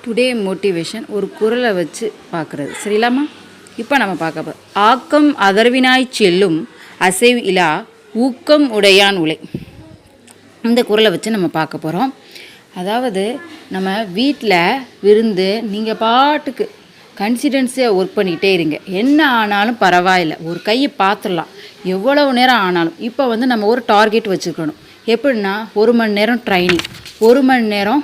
Today motivation ஒரு குறளை வச்சு பார்க்குறது சரியில்லாமா? இப்போ நம்ம பார்க்க போகிறோம். ஆக்கம் அதர்வினாய் செல்லும் அசைவு இலா ஊக்கம் உடையான் உலை. இந்த குறளை வச்சு நம்ம பார்க்க போகிறோம். அதாவது நம்ம வீட்டில் விருந்து நீங்கள் பாட்டுக்கு கன்சிடென்ஸியாக ஒர்க் பண்ணிக்கிட்டே இருங்க. என்ன ஆனாலும் பரவாயில்லை, ஒரு கையை பார்த்துடலாம், எவ்வளவு நேரம் ஆனாலும். இப்போ நம்ம ஒரு டார்கெட் வச்சுக்கணும். எப்படின்னா 1 மணி நேரம் ட்ரைனிங், 1 மணி நேரம்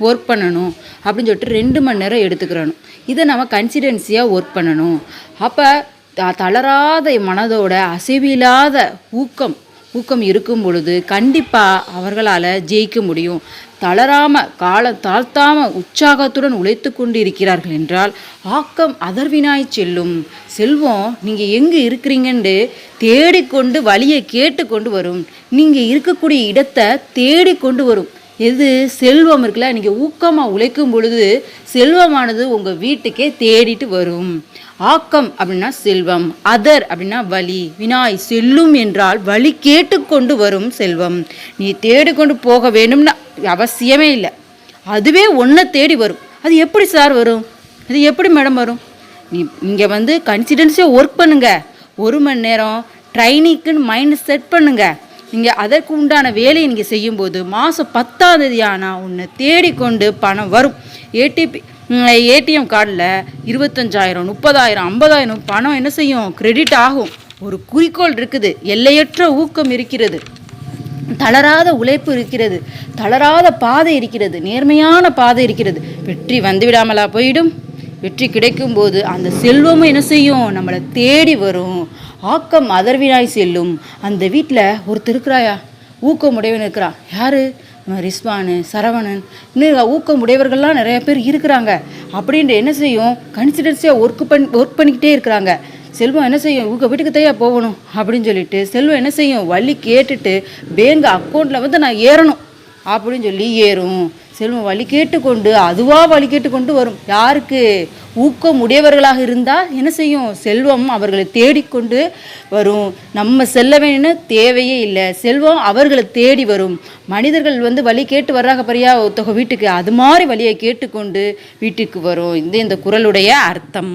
ஒர்க் பண்ணணும் அப்படின்னு சொல்லிட்டு 2 மணி நேரம் எடுத்துக்கிறணும். இதை நம்ம கன்சிடென்சியாக ஒர்க் பண்ணணும். அப்போ தளராத மனதோட அசைவில்லாத ஊக்கம் இருக்கும் பொழுது கண்டிப்பாக அவர்களால் ஜெயிக்க முடியும். தளராமல் காலம் தாழ்த்தாமல் உற்சாகத்துடன் உழைத்து கொண்டு இருக்கிறார்கள் என்றால் ஆக்கம் அதர்வினாய் செல்லும். செல்வம் நீங்கள் எங்கே இருக்கிறீங்கன்னு தேடிக்கொண்டு வழியை கேட்டுக்கொண்டு வரும். நீங்கள் இருக்கக்கூடிய இடத்தை தேடிக்கொண்டு வரும். எது செல்வம் இருக்குல்ல, நீங்கள் ஊக்கமாக உழைக்கும் பொழுது செல்வமானது உங்கள் வீட்டுக்கே தேடிட்டு வரும். ஆக்கம் அப்படின்னா செல்வம், அதர் அப்படின்னா வழி, வினாய் செல்லும் என்றால் வழி கேட்டுக்கொண்டு வரும் செல்வம். நீ தேடிக்கொண்டு போக வேணும்னு அவசியமே இல்லை, அதுவே ஒன்றை தேடி வரும். அது எப்படி சார் வரும்? அது எப்படி மேடம் வரும்? நீங்கள் கன்சிடென்ஸியாக ஒர்க் பண்ணுங்க. 1 மணி நேரம் ட்ரைனிங்குன்னு மைண்ட் செட் பண்ணுங்க. நீங்கள் அதற்கு உண்டான வேலையை நீங்கள் செய்யும்போது மாதம் 10ஆம் தேதி ஆனால் உன்னை தேடிக்கொண்டு பணம் வரும். ஏடிஎம் கார்டில் 25,000 30,000 50,000 பணம் என்ன செய்யும்? கிரெடிட் ஆகும். ஒரு குறிக்கோள் இருக்குது, எல்லையற்ற ஊக்கம் இருக்கிறது, தளராத உழைப்பு இருக்கிறது, தளராத பாதை இருக்கிறது, நேர்மையான பாதை இருக்கிறது. வெற்றி வந்துவிடாமலா போயிடும்? வெற்றி கிடைக்கும் போது அந்த செல்வமும் என்ன செய்யும்? நம்மளை தேடி வரும். ஆக்கம் அதர்வினாய் செல்லும். அந்த வீட்டில் ஒருத்தர் இருக்கிறாயா, ஊக்கமுடையவன் இருக்கிறா. யார்? ரிஸ்வானு, சரவணன், இன்னும் ஊக்கமுடையவர்கள்லாம் நிறைய பேர் இருக்கிறாங்க. அப்படின்ற என்ன செய்யும்? கன்சிடென்ஸியாக ஒர்க் பண்ணிக்கிட்டே இருக்கிறாங்க. செல்வம் என்ன செய்யும்? வீட்டுக்கு தையா போகணும் அப்படின்னு சொல்லிட்டு செல்வம் என்ன செய்யும்? வழி கேட்டுட்டு பேங்க் அக்கௌண்ட்டில் நான் ஏறணும் அப்படின்னு சொல்லி ஏறும். செல்வம் வழி கேட்டுக்கொண்டு அதுவாக வழி கேட்டுக்கொண்டு வரும். யாருக்கு? ஊக்கம் உடையவர்களாக இருந்தால் என்ன செய்யும்? செல்வம் அவர்களை தேடிக்கொண்டு வரும். நம்ம செல்ல வேணும்னு தேவையே இல்லை, செல்வம் அவர்களை தேடி வரும். மனிதர்கள் வழி கேட்டு வர்றாங்க பரியா ஒருத்தவங்க வீட்டுக்கு, அது மாதிரி வழியை கேட்டுக்கொண்டு வீட்டுக்கு வரும். இந்த குறளுடைய அர்த்தம்.